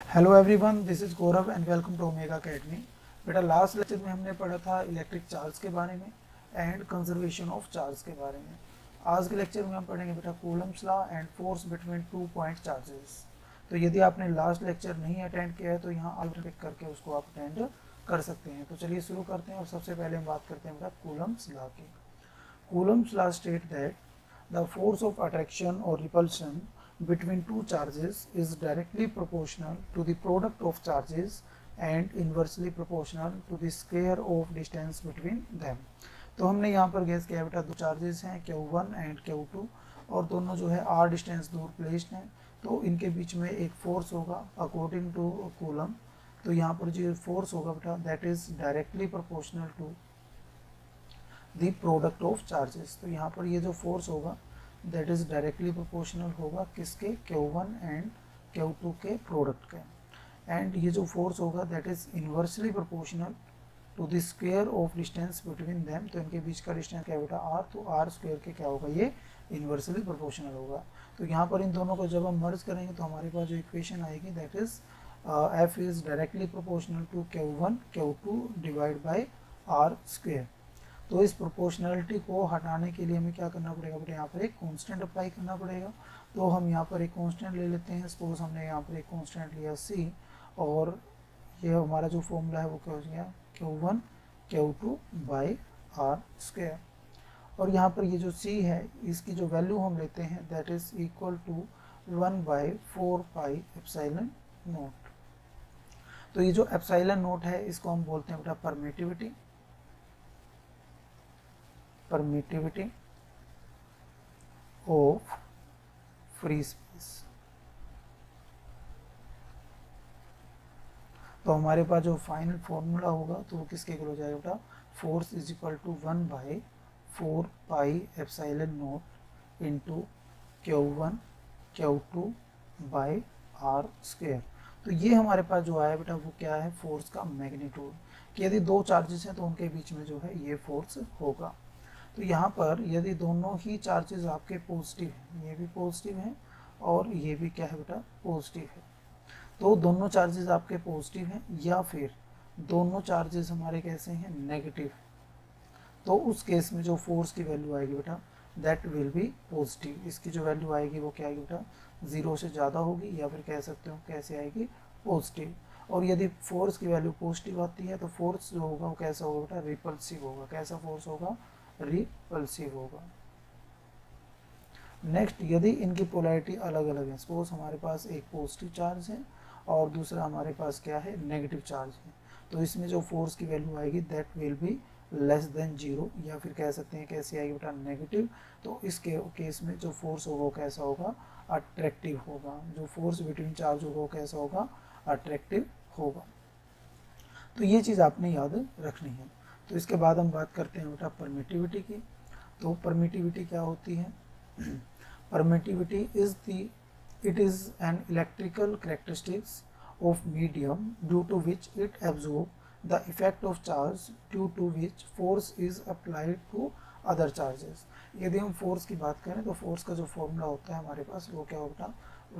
Hello everyone, this is Gaurav and welcome to Omega Academy. बेटा last lecture में हमने पढ़ा था इलेक्ट्रिक चार्ज के बारे में एंड कंजर्वेशन ऑफ चार्ज के बारे में। आज के लेक्चर में हम पढ़ेंगे बेटा Coulomb's law and force between 2 point charges. तो यदि आपने लास्ट लेक्चर नहीं अटेंड किया है तो यहाँ ऑल क्लिक करके उसको आप अटेंड कर सकते हैं। तो चलिए शुरू करते हैं और सबसे पहले हम बात करते हैं बेटा कूलम्स लॉ की। Coulomb's law state that the force of attraction और repulsion between two charges is directly proportional to the product of charges and inversely proportional to the square of distance between them। तो हमने यहाँ पर guess किया बेटा दो charges हैं Q1 and Q2 और दोनों जो है r डिस्टेंस दूर प्लेस्ड हैं, तो इनके बीच में एक फोर्स होगा अकॉर्डिंग टू कूलम। तो यहाँ पर जो फोर्स होगा बेटा that is directly proportional to the product of charges. तो यहाँ पर ये जो फोर्स होगा दैट इज डायरेक्टली प्रोपोर्शनल होगा किसके Q1 एंड Q2 के प्रोडक्ट के। एंड ये जो फोर्स होगा that is inversely proportional to the square of distance between them. तो इनके बीच का डिस्टेंस क्या बेटा r, तो r स्क्वायर के क्या होगा ये इन्वर्सली प्रोपोर्शनल होगा। तो यहाँ पर इन दोनों को जब हम मर्ज करेंगे तो हमारे पास जो इक्वेशन आएगी that is f is directly proportional to Q1 Q2 divide by r square. तो इस प्रोपोर्शनलिटी को हटाने के लिए हमें क्या करना पड़ेगा बेटा, यहाँ पर एक कांस्टेंट अप्लाई करना पड़ेगा। तो हम यहाँ पर एक कांस्टेंट ले लेते हैं। सपोज हमने यहाँ पर एक कांस्टेंट लिया c और ये हमारा जो फॉर्मूला है वो क्या हो गया Q1 Q2 by r square. और यहाँ पर ये जो c है इसकी जो वैल्यू हम लेते हैं that is equal to 1/4 pi epsilon naught. तो ये जो एप्सिलॉन नोट है इसको हम बोलते हैं बेटा परमिटिविटी ऑफ फ्री स्पेस। तो हमारे पास जो फाइनल फॉर्मूला होगा तो वो किसके इक्वल हो जाएगा बेटा, force is equal to 1/4 pi epsilon naught into Q1 Q2 by r square. तो ये हमारे पास जो आया बेटा वो क्या है, फोर्स का मैग्नीट्यूड, कि यदि दो चार्जेस हैं तो उनके बीच में जो है ये फोर्स होगा। तो यहाँ पर यदि दोनों ही चार्जेस आपके पॉजिटिव हैं, ये भी पॉजिटिव हैं और ये भी क्या है बेटा पॉजिटिव है, तो दोनों चार्जेस आपके पॉजिटिव हैं या फिर दोनों चार्जेस हमारे कैसे हैं नेगेटिव, तो उस केस में जो फोर्स की वैल्यू आएगी बेटा दैट विल बी पॉजिटिव। इसकी जो वैल्यू आएगी वो क्या आएगी बेटा, 0 से ज़्यादा होगी या फिर कह सकते हो कैसे आएगी पॉजिटिव। और यदि फोर्स की वैल्यू पॉजिटिव आती है तो फोर्स जो होगा वो कैसा होगा बेटा रिपल्सिव होगा। कैसा फोर्स होगा, रिपल्सिव होगा। नेक्स्ट, यदि इनकी पोलैरिटी अलग अलग है, सपोज हमारे पास एक पॉजिटिव चार्ज है और दूसरा हमारे पास क्या है नेगेटिव चार्ज है, तो इसमें जो फोर्स की वैल्यू आएगी that will be less than 0 या फिर कह सकते हैं कैसे आएगी बेटा नेगेटिव। तो इस केस में जो फोर्स होगा वो कैसा होगा, अट्रैक्टिव होगा। जो फोर्स बिटवीन चार्ज होगा वो कैसा होगा, अट्रैक्टिव होगा। तो ये चीज़ आपने याद रखनी है। तो इसके बाद हम बात करते हैं बेटा परमिटिविटी की। तो परमिटिविटी क्या होती है, permittivity it is an electrical characteristics of medium due to which it absorb the effect of charge due to which force is applied to other charges. यदि हम फोर्स की बात करें तो फोर्स का जो फॉर्मूला होता है हमारे पास वो क्या होता है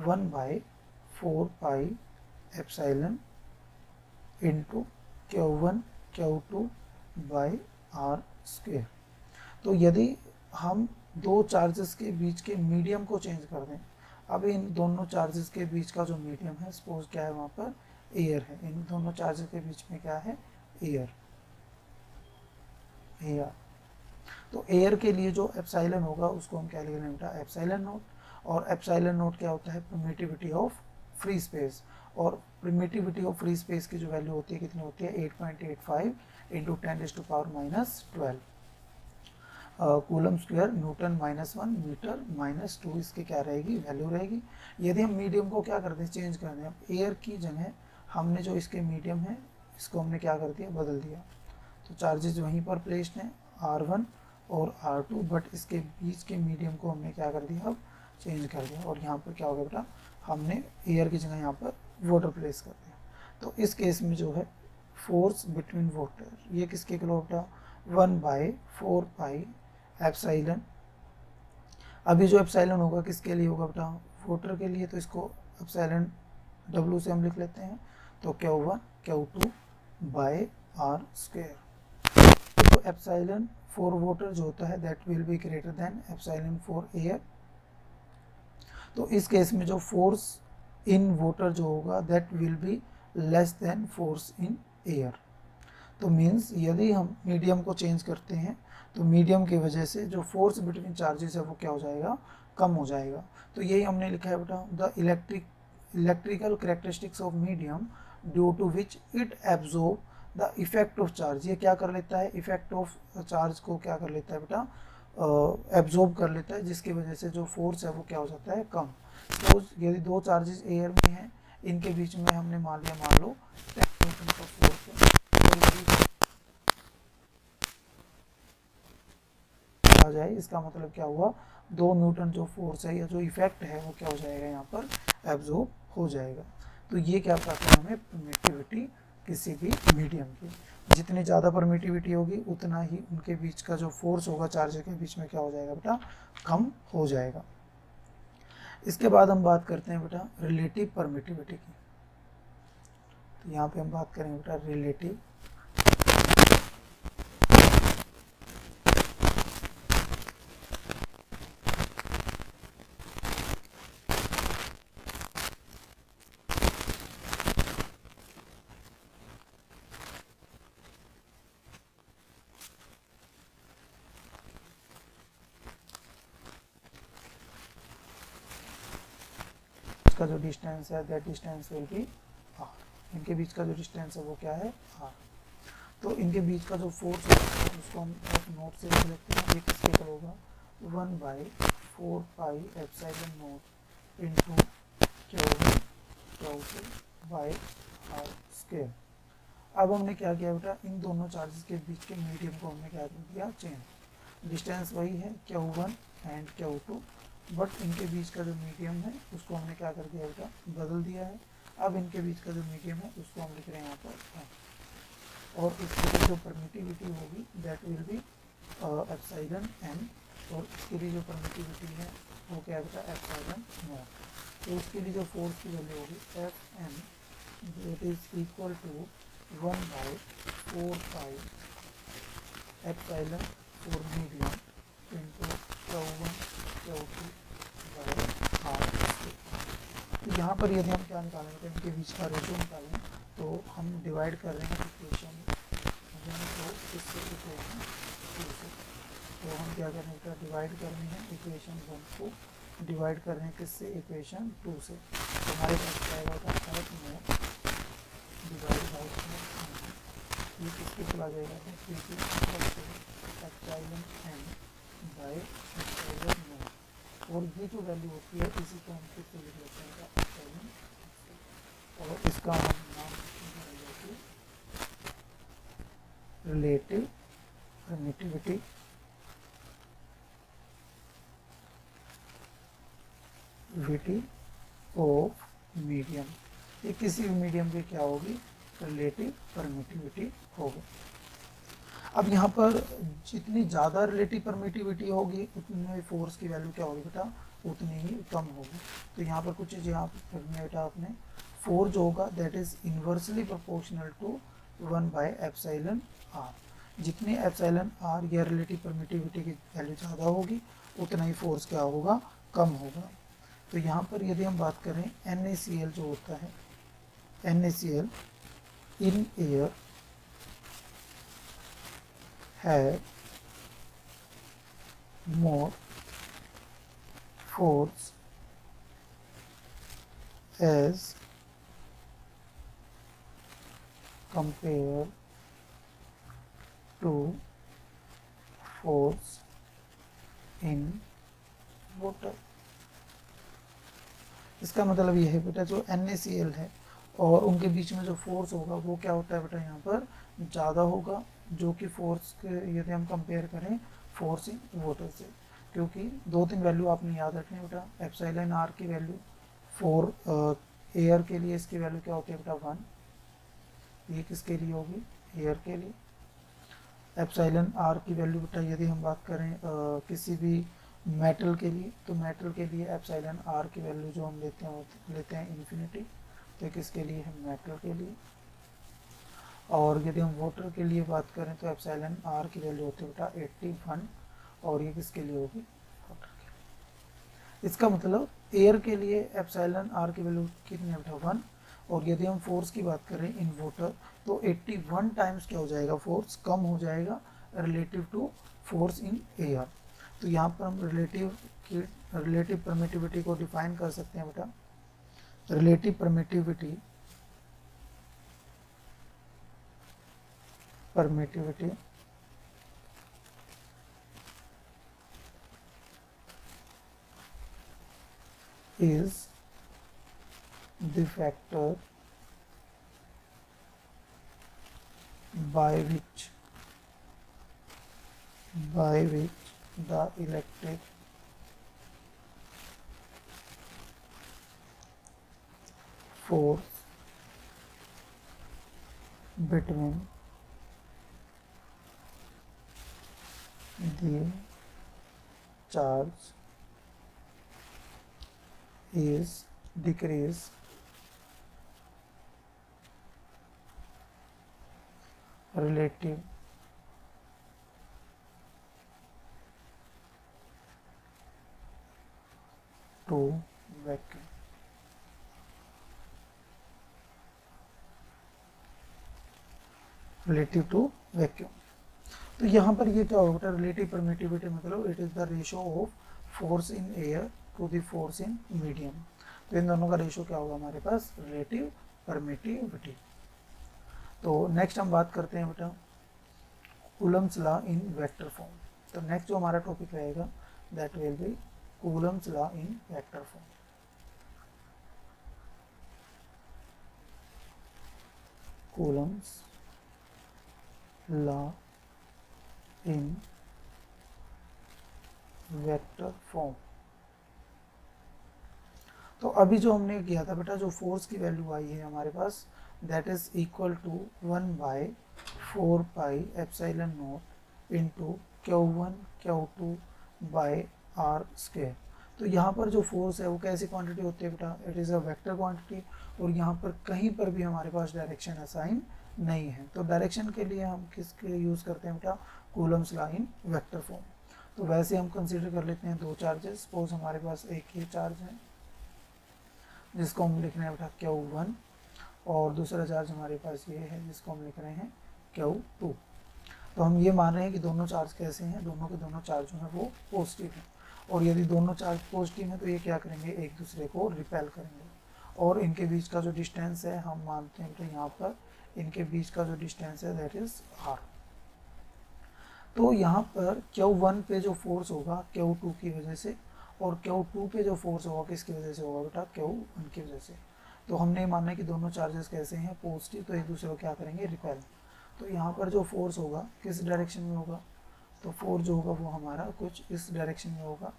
1/4 pi epsilon into Q1 Q2 by r square. तो यदि हम दो चार्जेस के बीच के मीडियम को चेंज कर दें, अब इन दोनों चार्जेस के बीच का जो मीडियम है सपोज क्या है वहाँ पर एयर है, इन दोनों चार्जेस के बीच में क्या है एयर। तो एयर के लिए जो एप्सिलॉन होगा उसको हम क्या लिख लेंगे बेटा एप्सिलॉन नोट। और एप्सिलॉन नोट क्या होता है, परमिटिविटी ऑफ फ्री स्पेस। और परमिटिविटी ऑफ फ्री स्पेस की जो वैल्यू होती है कितनी होती है 8.85 into 10⁻⁻12 coulomb square newton -1 meter -2 इसकी क्या रहेगी वैल्यू रहेगी। यदि हम मीडियम को क्या करते हैं चेंज कर दें, अब एयर की जगह हमने जो इसके मीडियम है इसको हमने क्या कर दिया बदल दिया। तो चार्जेस वहीं पर प्लेस्ड हैं R1 और R2, बट इसके बीच के मीडियम को हमने क्या कर दिया अब चेंज कर दिया। और यहाँ पर क्या हो गया बेटा, हमने एयर की जगह यहाँ पर वाटर प्लेस कर दिया। तो इस केस में जो है फोर्स बिटवीन वाटर ये किसके इक्वल बेटा 1/4 पाई एप्सिलॉन। अभी जो एप्सिलॉन होगा किसके लिए होगा बेटा वाटर के लिए, तो इसको एप्सिलॉन W से हम लिख लेते हैं, तो Q1 Q2 by r square. तो एप्सिलॉन फॉर वाटर जो होता है that will be greater than epsilon for air. तो इस केस में जो फोर्स इन वाटर जो होगा that will be less than force in air. तो मीन्स यदि हम मीडियम को चेंज करते हैं तो मीडियम की वजह से जो फोर्स बिटवीन चार्जेस है वो क्या हो जाएगा, कम हो जाएगा। तो यही हमने लिखा है बेटा, the electrical characteristics of medium due to which it absorb the effect of charge. ये क्या कर लेता है, इफेक्ट ऑफ चार्ज को क्या कर लेता है बेटा, एब्जॉर्ब कर लेता है, जिसकी वजह से जो फोर्स है वो क्या हो जाता है, कम। तो यदि दो चार्जेस एयर में हैं, इनके बीच में हमने मान लो 10 न्यूटन का फोर्स है, आ जाए, इसका मतलब क्या हुआ, 2 न्यूटन जो फोर्स है या जो इफेक्ट है वो क्या हो जाएगा, यहाँ पर एब्जॉर्ब हो जाएगा। तो ये क्या बताता है हमें, परमिटिविटी किसी भी मीडियम की, जितनी ज़्यादा परमिटिविटी होगी उतना ही उनके बीच का जो फोर्स होगा चार्ज के बीच में क्या हो जाएगा बेटा, कम हो जाएगा। इसके बाद हम बात करते हैं बेटा रिलेटिव परमिटिविटी की। तो यहाँ पे हम बात करेंगे बेटा रिलेटिव का जो डिस्टेंस है that distance will be r. इनके बीच का जो डिस्टेंस है वो क्या है, आर। तो इनके बीच का जो फोर्स है उसको हम एक नोट से लिख लेते हैं। ये किसके इक्वल होगा, 1/4 pi epsilon naught into Q1 Q2 by r square. अब हमने क्या किया बेटा, इन दोनों चार्जेस के बीच के मीडियम को हमने क्या कर दिया, चेंज। डिस्टेंस वही है Q1 एंड Q2, बट इनके बीच का जो मीडियम है उसको हमने क्या कर दिया बेटा, बदल दिया है। अब इनके बीच का जो मीडियम है उसको हम लिख रहे हैं यहाँ पर, और इसकी जो परमिटिविटी होगी that will be epsilon m, और इसके लिए जो परमिटिविटी है वो क्या बेटा, एप्सिलॉन नॉट। तो उसके लिए जो फोर्स की वैल्यू होगी f m that is equal to 1/4 pi epsilon for medium into Q1 Q2 by r. तो यहाँ पर यदि हम क्या निकालेंगे, तो इनके बीच का रेशियो निकालें, तो हम डिवाइड कर रहे हैं इक्वेशन तो इससे इक्वेशन 2 से। तो हम क्या करें बेटा, डिवाइड कर रहे हैं इक्वेशन 1 को डिवाइड कर रहे हैं किससे, इक्वेशन 2 से। तो हमारे पास क्या आएगा, एफ नोट डिवाइड बाई ये किसके चला जाएगा, epsilon m by epsilon naught, और ये जो वैल्यू होती है इसी को हम किससे लिख लेते हैं, एप्सिलॉन, और इसका हम नाम रिलेटिव परमिटिविटी ऑफ मीडियम। ये किसी भी मीडियम की क्या होगी, रिलेटिव परमिटिविटी होगी। अब यहाँ पर जितनी ज़्यादा रिलेटिव परमिटिविटी होगी उतनी फोर्स की वैल्यू क्या होगी बेटा, उतनी ही कम होगी। तो यहाँ पर कुछ चीज़ें आप बेटा आपने, फोर्स जो होगा that is inversely proportional to 1/एप्सिलॉन आर। जितनी एप्सिलॉन आर या रिलेटिव परमिटिविटी की वैल्यू ज़्यादा होगी उतना ही फोर्स क्या होगा, कम होगा। तो यहाँ पर यदि हम बात करें NaCl जो होता है, NaCl in air have more force as compared to force in water। इसका मतलब ये है बेटा, जो NaCl है और उनके बीच में जो फोर्स होगा वो क्या होता है बेटा, यहाँ पर ज़्यादा होगा, जो कि फोर्स के यदि हम कंपेयर करें फोर्स इन वाटर से। क्योंकि 2-3 वैल्यू आपने याद रखनी है बेटा, एप्सिलॉन आर की वैल्यू फॉर एयर के लिए इसकी वैल्यू क्या होती है बेटा, 1। ये किसके लिए होगी, एयर के लिए। एप्सिलॉन आर की वैल्यू बेटा यदि हम बात करें किसी भी मेटल के लिए, तो मेटल के लिए एप्सिलॉन आर की वैल्यू जो हम लेते हैं इन्फिनिटी। तो ये किसके लिए है, मेटल के लिए। और यदि हम वाटर के लिए बात करें तो एप्सिलॉन आर की वैल्यू होती है बेटा 81, और ये किसके लिए होगी, वाटर के लिए। इसका मतलब एयर के लिए एप्सिलॉन आर की वैल्यू कितनी है बेटा 1, और यदि हम फोर्स की बात करें इन वाटर तो 81 टाइम्स क्या हो जाएगा, फोर्स कम हो जाएगा relative to force in air. तो यहाँ पर हम रिलेटिव परमिटिविटी को डिफाइन कर सकते हैं बेटा। Relative permittivity is the factor by which the electric force between the charge is decreased relative to vacuum। Relative to vacuum. तो यहाँ पर ये क्या होगा, रिलेटिव परमिटिविटी मतलब it is the ratio of force in air to the force in medium. तो इन दोनों का रेशो क्या होगा हमारे पास, रिलेटिव परमिटिविटी। तो नेक्स्ट हम बात करते हैं बेटा Coulomb's law in vector form. तो नेक्स्ट जो हमारा टॉपिक रहेगा that will be Coulomb's law in vector form. Coulomb's law in vector form. तो अभी जो हमने किया था बेटा, जो फोर्स की वैल्यू आई है हमारे पास that is equal to 1/4 pi epsilon naught into Q1 Q2 by r square. तो यहाँ पर जो फोर्स है वो कैसी क्वांटिटी होती है बेटा, it is a vector quantity, और यहाँ पर कहीं पर भी हमारे पास डायरेक्शन असाइन नहीं है। तो डायरेक्शन के लिए हम किसके यूज़ करते हैं बेटा, Coulomb's law in vector form. तो वैसे हम कंसीडर कर लेते हैं दो चार्जेस। सपोज हमारे पास एक ही चार्ज है जिसको हम लिख रहे हैं बेटा Q1, और दूसरा चार्ज हमारे पास ये है जिसको हम लिख रहे हैं Q2। तो हम ये मान रहे हैं कि दोनों चार्ज कैसे हैं, दोनों के दोनों चार्ज जो है वो पॉजिटिव हैं, और यदि दोनों चार्ज पॉजिटिव हैं तो ये क्या करेंगे, एक दूसरे को रिपेल करेंगे, और इनके बीच का जो डिस्टेंस है हम मानते हैं तो यहाँ पर इनके बीच का जो डिस्टेंस है दैट इज r। तो यहाँ पर Q1 पे जो फोर्स होगा Q2 की वजह से, और Q2 पे जो फोर्स होगा किसकी वजह से होगा बेटा, Q1 की वजह से। तो हमने माना कि दोनों चार्जेस कैसे हैं, पॉजिटिव, तो एक दूसरे को क्या करेंगे, रिपेल। तो यहाँ पर जो फोर्स होगा किस डायरेक्शन में होगा, तो फोर्स जो होगा वो हमारा कुछ इस डायरेक्शन में होगा,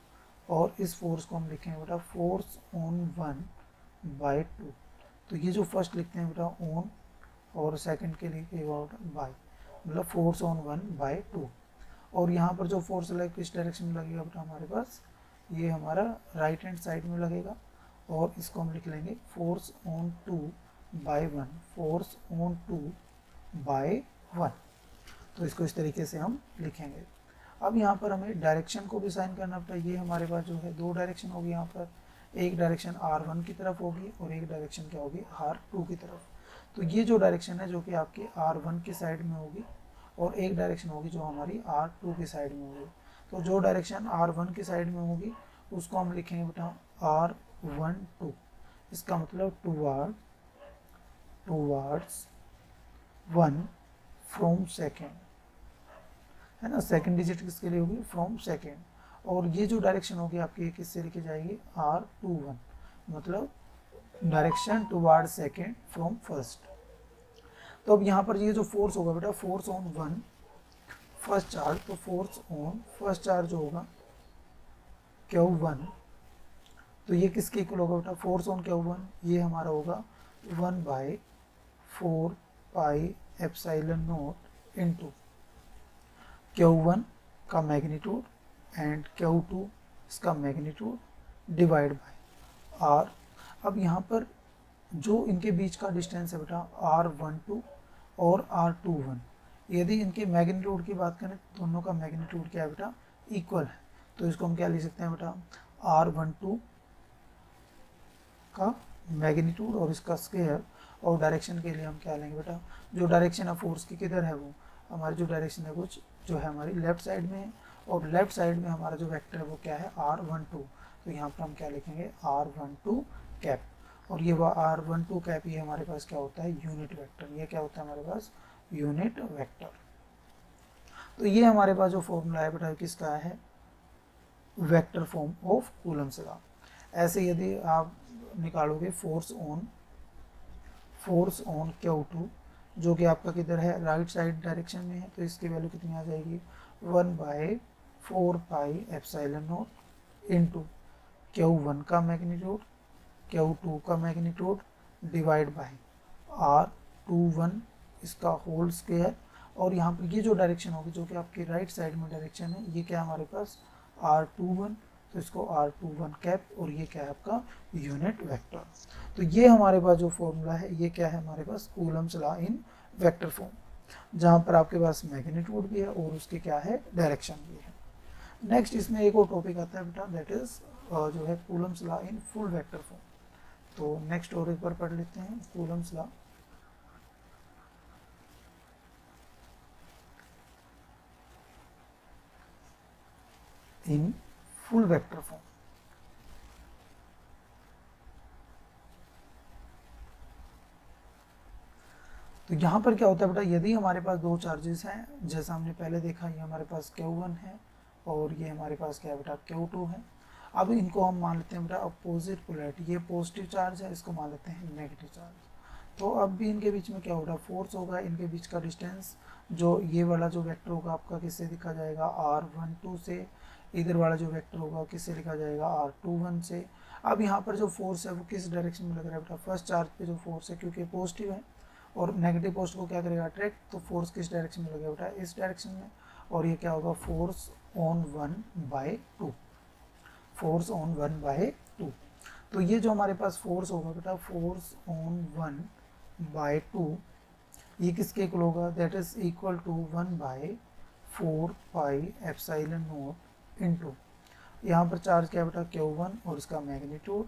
और इस फोर्स को हम लिखेंगे बेटा फोर्स ऑन 1/2। तो ये जो फर्स्ट लिखते हैं बेटा ऑन, और सेकंड के लिए बाय, मतलब फोर्स ऑन 1/2। और यहाँ पर जो फोर्स लगेगा किस डायरेक्शन में लगेगा बेटा, हमारे पास ये हमारा राइट हैंड साइड में लगेगा, और इसको हम लिख लेंगे फोर्स ऑन 2/1, फोर्स ऑन 2/1। तो इसको इस तरीके से हम लिखेंगे। अब यहाँ पर हमें डायरेक्शन को भी साइन करना पड़ता है। ये हमारे पास जो है दो डायरेक्शन होगी, यहाँ पर एक डायरेक्शन R1 की तरफ होगी और एक डायरेक्शन क्या होगी, R2 की तरफ। तो ये जो डायरेक्शन है जो कि आपकी R1 की साइड में होगी, और एक डायरेक्शन होगी जो हमारी R2 की साइड में होगी। तो जो डायरेक्शन R1 की साइड में होगी उसको हम लिखेंगे बेटा R12। इसका मतलब टूवर्ड्स 1 फ्रॉम सेकेंड, है ना, सेकेंड डिजिट किसके लिए होगी, फ्रॉम सेकेंड। और ये जो डायरेक्शन होगी आपकी किससे लिखी जाएगी, R21, मतलब direction toward second from first. तो अब यहाँ पर ये जो फोर्स होगा बेटा, फोर्स ऑन 1 फर्स्ट चार्ज, तो फोर्स ऑन फर्स्ट चार्ज जो होगा Q1, तो ये किसके इक्वल होगा बेटा, फोर्स ऑन Q1 ये हमारा होगा 1/4 pi epsilon naught into Q1 का मैग्नीट्यूड एंड Q2 इसका मैग्नीट्यूड डिवाइड बाय R। अब यहाँ पर जो इनके बीच का डिस्टेंस है बेटा R12 और R21, यदि इनके मैग्नीट्यूड की बात करें तो दोनों का मैग्नीट्यूड क्या है बेटा, इक्वल है। तो इसको हम क्या लिख सकते हैं बेटा, R12 का मैग्नीट्यूड और इसका स्क्वायर, और डायरेक्शन के लिए हम क्या लेंगे बेटा, जो डायरेक्शन ऑफ फोर्स की किधर है, वो हमारी जो डायरेक्शन है कुछ जो है हमारी लेफ्ट साइड में है, और लेफ्ट साइड में हमारा जो वेक्टर है वो क्या है, R12। तो यहाँ पर हम क्या लिखेंगे, R12 कैप, और ये वह R12 कैप, ये हमारे पास क्या होता है, यूनिट वेक्टर। ये क्या होता है हमारे पास, यूनिट वेक्टर। तो ये हमारे पास जो फॉर्मूला है बेटा किसका है, vector form of Coulomb's law. ऐसे यदि आप निकालोगे फोर्स ऑन Q2, जो कि आपका किधर है, राइट साइड डायरेक्शन में है, तो इसकी वैल्यू कितनी आ जाएगी, 1/4πε0 इंटू Q1 का मैग्नीट्यूड, Q2 का मैग्नीट्यूड डिवाइड बाय R21 इसका होल स्क्वायर, और यहाँ पर ये जो डायरेक्शन होगी जो कि आपकी राइट साइड में डायरेक्शन है, ये क्या है हमारे पास R21, तो इसको R21 कैप, और ये क्या है आपका यूनिट वेक्टर। तो ये हमारे पास जो फॉर्मूला है ये क्या है हमारे पास, Coulomb's law in vector form, जहाँ पर आपके पास मैग्नीट्यूड भी है और उसके क्या है, डायरेक्शन भी है। नेक्स्ट इसमें एक और टॉपिक आता है बेटा, दैट इज जो है Coulomb's law in full vector form. तो नेक्स्ट और एक बार पढ़ लेते हैं, Coulomb's law in full vector form. तो यहाँ पर क्या होता है बेटा, यदि हमारे पास दो चार्जेस हैं, जैसा हमने पहले देखा, ये हमारे पास Q1 है और ये हमारे पास क्या है बेटा, Q2 है। अब इनको हम मान लेते हैं बेटा अपोजिट पोलैरिटी, ये पॉजिटिव चार्ज है, इसको मान लेते हैं नेगेटिव चार्ज। तो अब भी इनके बीच में क्या होगा, फोर्स होगा, इनके बीच का डिस्टेंस, जो ये वाला जो वेक्टर होगा आपका किससे लिखा जाएगा, R12 से, इधर वाला जो वेक्टर होगा किससे लिखा जाएगा, R21 से। अब यहाँ पर जो फोर्स है वो किस डायरेक्शन में लग रहा है बेटा, फर्स्ट चार्ज पे जो फोर्स है, क्योंकि पॉजिटिव है और नेगेटिव पोस्ट को क्या करेगा, अट्रैक्ट, तो फोर्स किस डायरेक्शन में लगेगा बेटा, इस डायरेक्शन में, और ये क्या होगा, फोर्स ऑन 1/2, फोर्स ऑन 1/2। तो ये जो हमारे पास फोर्स होगा बेटा, फोर्स ऑन 1/2, ये किसके इक्वल होगा, that is equal to 1/4πε0 into, यहाँ पर चार्ज क्या बेटा, Q1 और इसका मैग्नीट्यूड,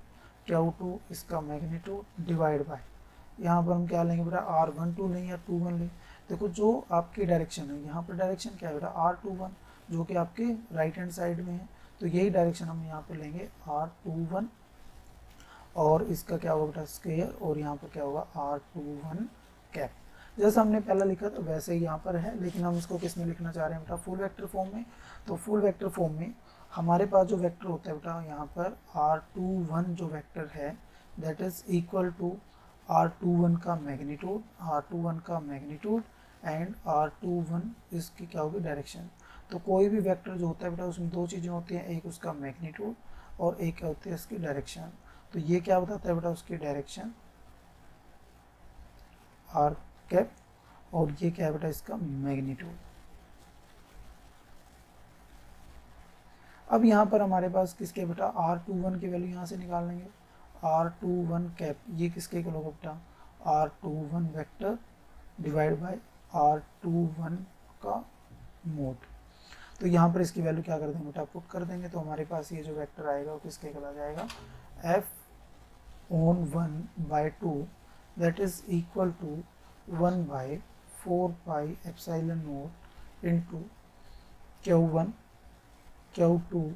Q2 इसका मैग्नीट्यूड डिवाइड बाय, यहाँ पर हम क्या लेंगे बेटा, R12 लें या 21 लें। देखो जो आपकी डायरेक्शन है, यहाँ पर डायरेक्शन क्या है बेटा, R21, जो कि आपके राइट हैंड साइड में है, तो यही डायरेक्शन हम यहाँ पर लेंगे R21, और इसका क्या होगा बेटा, स्क्वायर, और यहाँ पर क्या होगा, R21 कैप। जैसा हमने पहला लिखा था वैसे ही यहाँ पर है, लेकिन हम इसको किस में लिखना चाह रहे हैं बेटा, फुल वेक्टर फॉर्म में। तो फुल वेक्टर फॉर्म में हमारे पास जो वेक्टर होता है बेटा, यहाँ पर R21 जो वेक्टर है that is equal to R21 का मैग्नीट्यूड, R21 का मैग्नीट्यूड एंड R21 इसकी क्या होगी, डायरेक्शन। तो कोई भी वेक्टर जो होता है बेटा उसमें दो चीज़ें होती हैं, एक उसका मैग्नीट्यूड और एक क्या होती है इसकी डायरेक्शन। तो ये क्या बताता है बेटा, उसकी डायरेक्शन R कैप, और ये क्या है बेटा, इसका मैग्नीट्यूड। अब यहाँ पर हमारे पास किसके बेटा, R21 की वैल्यू यहाँ से निकाल लेंगे, R21 कैप, ये किसके इक्वल होगा बेटा, R21 vector divide by R21 का मोड। तो यहाँ पर इसकी वैल्यू क्या कर देंगे बेटा, पुट कर देंगे, तो हमारे पास ये जो वेक्टर आएगा वो किसके इक्वल आ जाएगा, F on 1/2 that is equal to 1/4πε0 into Q1 Q2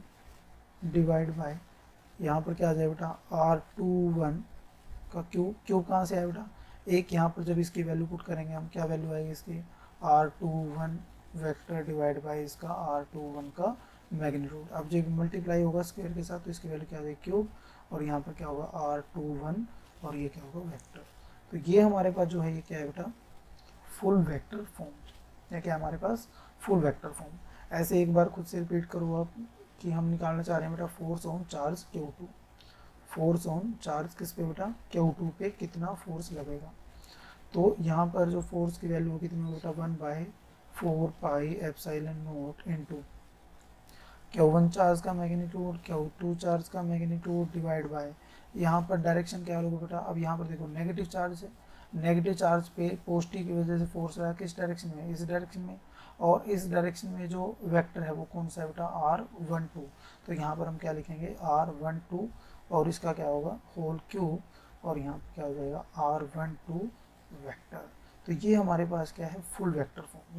divide by, यहाँ पर क्या आ जाए बेटा, R21 का क्यूब कहाँ से आया बेटा, एक यहाँ पर जब इसकी वैल्यू पुट करेंगे हम, क्या वैल्यू आएगी इसकी, R21 वेक्टर डिवाइड बाय इसका R21 का मैग्नीट्यूड। अब जब मल्टीप्लाई होगा स्क्वायर के साथ तो इसकी वैल्यू क्या आ जाएगी, क्यूब, और यहाँ पर क्या होगा R21, और ये क्या होगा, वेक्टर। तो ये हमारे पास जो है ये क्या है बेटा, फुल वेक्टर फॉर्म, ये क्या है हमारे पास, फुल वेक्टर फॉर्म। ऐसे एक बार खुद से रिपीट करो आप कि हम निकालना चाह रहे हैं बेटा force on charge Q2, force on charge किस पे बेटा, Q2 पे कितना फोर्स लगेगा। तो यहाँ पर जो फोर्स की वैल्यू कितनी होगी बेटा, 1/4πε0 इंटू Q1 चार्ज का मैग्नीट्यूड, Q2 चार्ज का मैग्नीट्यूड डिवाइड बाय, यहाँ पर डायरेक्शन क्या होगा बेटा, अब यहाँ पर देखो नेगेटिव चार्ज है, नेगेटिव चार्ज पे पॉजिटिव की वजह से फोर्स लगा किस डायरेक्शन में, इस डायरेक्शन में, और इस डायरेक्शन में जो वेक्टर है वो कौन सा है बेटा, r12। तो यहाँ पर हम क्या लिखेंगे, r12 और इसका क्या होगा होल क्यूब, और यहाँ पर क्या हो जाएगा r12 वेक्टर। तो ये हमारे पास क्या है फुल वेक्टर फॉर्म।